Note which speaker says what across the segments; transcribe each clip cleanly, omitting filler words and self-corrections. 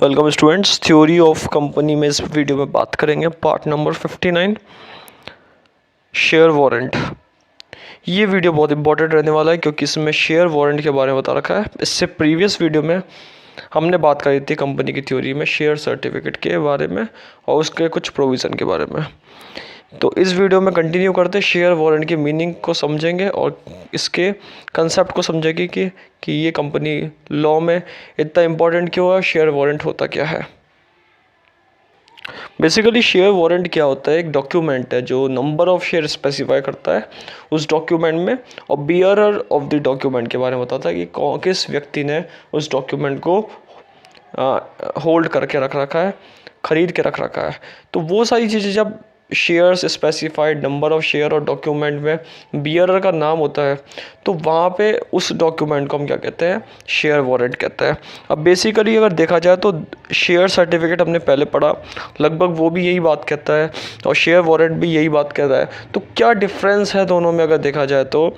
Speaker 1: Welcome students. Theory of company में इस video में बात करेंगे पार्ट नंबर 59 शेयर वारंट। ये वीडियो बहुत इंपॉर्टेंट रहने वाला है क्योंकि इसमें शेयर वारंट के बारे में बता रखा है। इससे प्रीवियस वीडियो में हमने बात करी थी कंपनी की थ्योरी में शेयर सर्टिफिकेट के बारे में और उसके कुछ प्रोविज़न के बारे में। तो इस वीडियो में कंटिन्यू करते शेयर वारंट की मीनिंग को समझेंगे और इसके कंसेप्ट को समझेंगे कि ये कंपनी लॉ में इतना इम्पोर्टेंट क्यों है, शेयर वारंट होता क्या है। बेसिकली शेयर वारंट क्या होता है? एक डॉक्यूमेंट है जो नंबर ऑफ शेयर स्पेसिफाई करता है उस डॉक्यूमेंट में, और बियरर ऑफ द डॉक्यूमेंट के बारे में बताता है कि किस व्यक्ति ने उस डॉक्यूमेंट को होल्ड करके रख रखा है, ख़रीद के रख रखा है। तो वो सारी चीज़ें जब shares specified number of share और डॉक्यूमेंट में बियरर का नाम होता है तो वहाँ पे उस डॉक्यूमेंट को हम क्या कहते हैं? शेयर वारंट कहते हैं। अब बेसिकली अगर देखा जाए तो शेयर सर्टिफिकेट हमने पहले पढ़ा, लगभग वो भी यही बात कहता है और शेयर वारंट भी यही बात कहता है। तो क्या डिफरेंस है दोनों में अगर देखा जाए तो?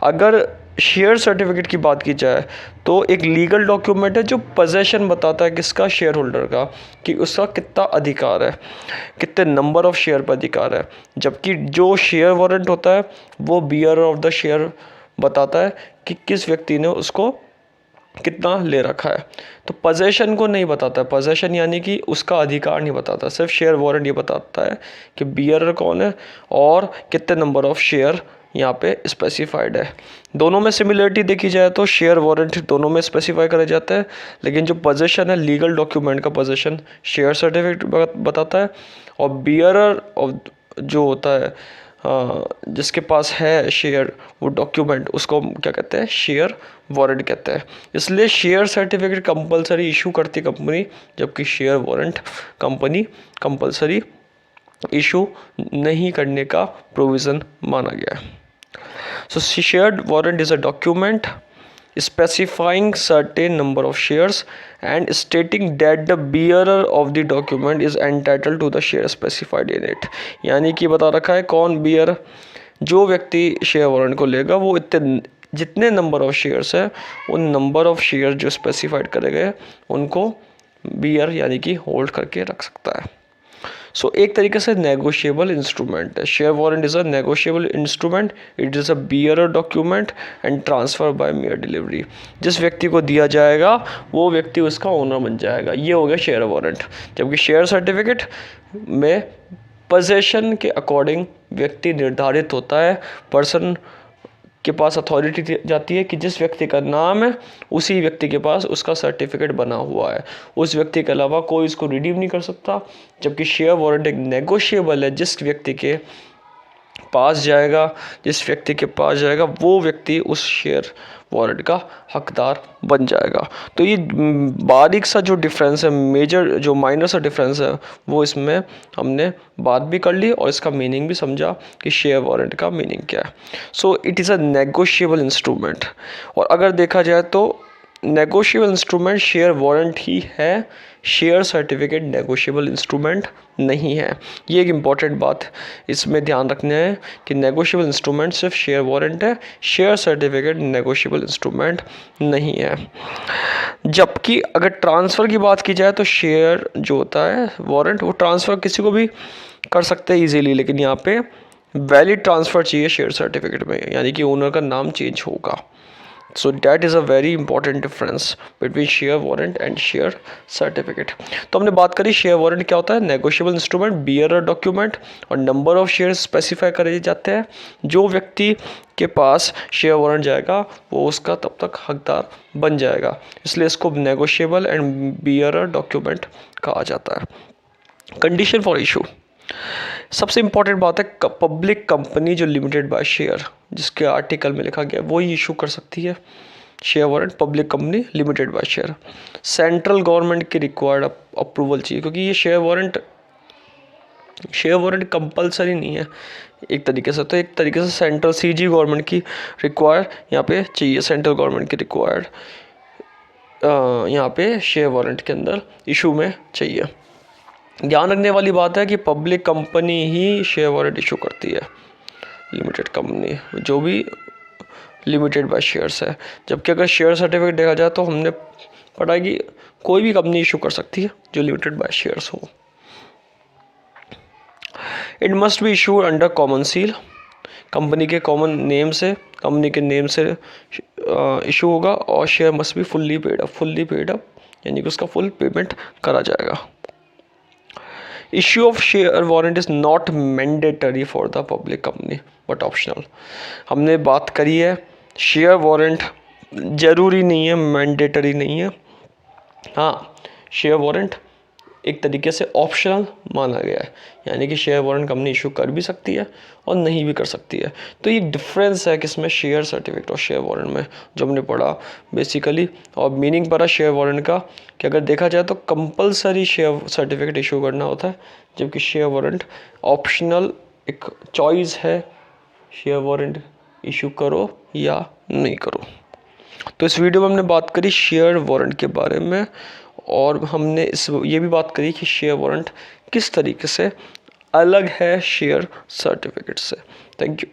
Speaker 1: अगर शेयर सर्टिफिकेट की बात की जाए तो एक लीगल डॉक्यूमेंट है जो पोजेशन बताता है किसका, शेयर होल्डर का, कि उसका कितना अधिकार है, कितने नंबर ऑफ शेयर पर अधिकार है। जबकि जो शेयर वारंट होता है वो बियरर ऑफ द शेयर बताता है कि किस व्यक्ति ने उसको कितना ले रखा है। तो पोजेशन को नहीं बताता है, पोजेशन यानी कि उसका अधिकार नहीं बताता, सिर्फ शेयर वारंट ये बताता है कि बियरर कौन है और कितने नंबर ऑफ शेयर यहाँ पे स्पेसिफाइड है। दोनों में सिमिलरिटी देखी जाए तो शेयर वारंट दोनों में स्पेसिफाई करा जाता है, लेकिन जो पोजेशन है लीगल डॉक्यूमेंट का पोजेशन शेयर सर्टिफिकेट बताता है, और बियरर ऑफ जो होता है जिसके पास है शेयर वो डॉक्यूमेंट, उसको हम क्या कहते हैं? शेयर वारंट कहते हैं। इसलिए शेयर सर्टिफिकेट कंपलसरी इशू करती कंपनी, जबकि share warrant company compulsory issue नहीं करने का प्रोविज़न माना गया है। So shared warrant is a document specifying certain number of shares and stating that the bearer of the document is entitled to the share specified in it। यानी कि बता रखा है कौन बियर, जो व्यक्ति शेयर वारंट को लेगा वो इतने जितने नंबर ऑफ शेयर्स है उन नंबर ऑफ शेयर जो स्पेसिफाइड करे गए उनको बियर यानी कि होल्ड करके रख सकता है। सो एक तरीके से नेगोशिएबल इंस्ट्रूमेंट है। Share warrant is a negotiable instrument, it is a bearer document and transfer bye mayor delivery. जिस व्यक्ति को दिया जाएगा वो व्यक्ति उसका ओनर बन जाएगा, ये हो गया शेयर वारंट। जबकि शेयर सर्टिफिकेट में पोजेशन के अकॉर्डिंग व्यक्ति निर्धारित होता है, पर्सन के पास अथॉरिटी जाती है कि जिस व्यक्ति का नाम है उसी व्यक्ति के पास उसका सर्टिफिकेट बना हुआ है, उस व्यक्ति के अलावा कोई इसको रिडीम नहीं कर सकता। जबकि शेयर वारंट एक नेगोशिएबल है, जिस व्यक्ति के पास जाएगा वो व्यक्ति उस शेयर वारंट का हकदार बन जाएगा। तो ये बारीक सा जो डिफरेंस है, मेजर जो माइनर सा डिफरेंस है, वो इसमें हमने बात भी कर ली और इसका मीनिंग भी समझा कि शेयर वारंट का मीनिंग क्या है। So it is a negotiable instrument. और अगर देखा जाए तो नेगोशिएबल इंस्ट्रूमेंट शेयर वारंट ही है, शेयर सर्टिफिकेट नेगोशिएबल इंस्ट्रूमेंट नहीं है। ये एक इम्पॉर्टेंट बात इसमें ध्यान रखना है कि नेगोशिएबल इंस्ट्रूमेंट सिर्फ शेयर वारंट है, शेयर सर्टिफिकेट नेगोशिएबल इंस्ट्रूमेंट नहीं है। जबकि अगर ट्रांसफ़र की बात की जाए तो शेयर जो होता है वारंट वो ट्रांसफ़र किसी को भी कर सकते हैं ईजीली, लेकिन यहाँ पे वैलिड ट्रांसफ़र चाहिए शेयर सर्टिफिकेट में, यानी कि ओनर का नाम चेंज होगा। So that is a very important difference between share warrant and share certificate। तो हमने बात करी शेयर वारंट क्या होता है, नेगोशिएबल इंस्ट्रूमेंट, बियरर डॉक्यूमेंट, और नंबर ऑफ शेयर स्पेसिफाई करे जाते हैं। जो व्यक्ति के पास शेयर वारंट जाएगा वो उसका तब तक हकदार बन जाएगा, इसलिए इसको नेगोशिएबल एंड बियरर डॉक्यूमेंट कहा जाता है। कंडीशन फॉर इशू, सबसे इंपॉर्टेंट बात है पब्लिक कंपनी जो लिमिटेड बाय शेयर, जिसके आर्टिकल में लिखा गया वही इशू कर सकती है share warrant, public company limited by share. Central government की रिक्वायर्ड अप्रूवल चाहिए, क्योंकि ये शेयर वारंट कंपलसरी नहीं है एक तरीके से। तो एक तरीके से सेंट्रल सीजी गवर्नमेंट की रिक्वायर यहाँ पे चाहिए, सेंट्रल गवर्नमेंट की रिक्वायर्ड यहाँ पे शेयर वारंट के अंदर इशू में चाहिए। ध्यान रखने वाली बात है कि पब्लिक कंपनी ही शेयर वारंट इशू करती है, लिमिटेड कंपनी जो भी लिमिटेड बाय शेयर्स है। जबकि अगर शेयर सर्टिफिकेट देखा जाए तो हमने पढ़ा कि कोई भी कंपनी इशू कर सकती है जो लिमिटेड बाय शेयर्स हो। It must be issued under common seal, company के कॉमन नेम से, कंपनी के नेम से इशू होगा। और share must be fully paid up, यानी कि उसका फुल पेमेंट करा जाएगा। Issue of share warrant is not mandatory for the public company but optional. हमने बात करी है शेयर वारंट ज़रूरी नहीं है, मैंडेटरी नहीं है। हाँ, शेयर वारंट एक तरीके से ऑप्शनल माना गया है, यानी कि शेयर वारंट कंपनी इशू कर भी सकती है और नहीं भी कर सकती है। तो ये डिफरेंस है किसमें, शेयर सर्टिफिकेट और शेयर वारंट में, जो हमने पढ़ा बेसिकली। और मीनिंग पढ़ा शेयर वारंट का कि अगर देखा जाए तो कंपलसरी शेयर सर्टिफिकेट इशू करना होता है, जबकि शेयर वारंट ऑप्शनल एक चॉइस है, शेयर वारंट इशू करो या नहीं करो। तो इस वीडियो में हमने बात करी शेयर वारंट के बारे में, और हमने ये भी बात करी कि शेयर वारंट किस तरीके से अलग है शेयर सर्टिफिकेट से। Thank you.